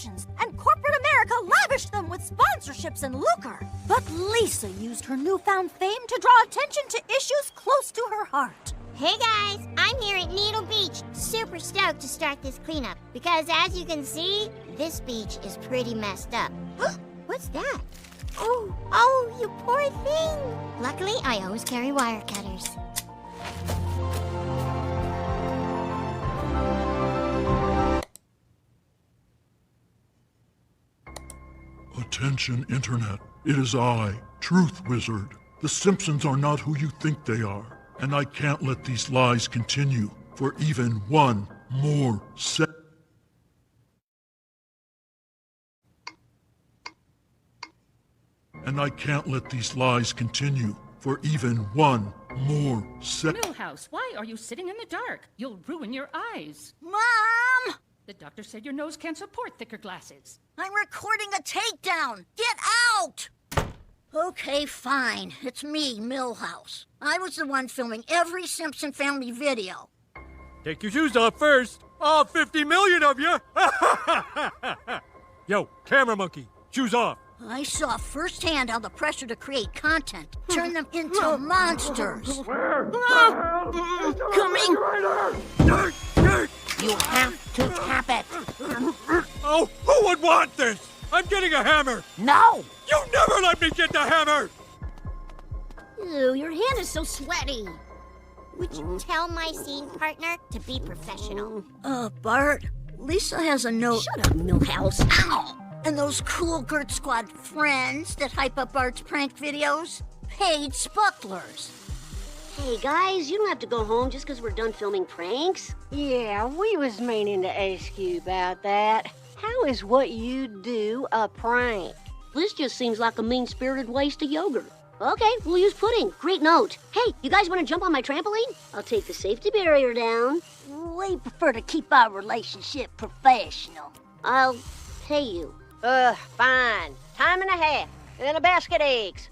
and corporate America lavished them with sponsorships and lucre. But Lisa used her newfound fame to draw attention to issues close to her heart. Hey guys, I'm here at Needle Beach, super stoked to start this cleanup, because as you can see, this beach is pretty messed up. What's that? Oh, you poor thing. Luckily, I always carry wire cutters. Attention, Internet. It is I, Truth Wizard. The Simpsons are not who you think they are, and I can't let these lies continue for even one more second. And I can't let these lies continue for even one more second. Milhouse, why are you sitting in the dark? You'll ruin your eyes. Mom! The doctor said your nose can't support thicker glasses. I'm recording a takedown! Get out! Okay, fine. It's me, Milhouse. I was the one filming every Simpson family video. Take your shoes off first. All 50 million of you. Yo, camera monkey, shoes off. I saw firsthand how the pressure to create content turned them into monsters. Coming! You have to tap it. Oh, who would want this? I'm getting a hammer. No! You never let me get the hammer. Ew, your hand is so sweaty. Would you tell my scene partner to be professional? Bart, Lisa has a note. Shut up, Milhouse. Ow! And those cool Gert Squad friends that hype up Bart's prank videos? Paid spucklers. Hey, guys, you don't have to go home just because we're done filming pranks. Yeah, we was meaning to ask you about that. How is what you do a prank? This just seems like a mean-spirited waste of yogurt. Okay, we'll use pudding. Great note. Hey, you guys want to jump on my trampoline? I'll take the safety barrier down. We prefer to keep our relationship professional. I'll pay you. Fine. Time and a half. And a basket of eggs.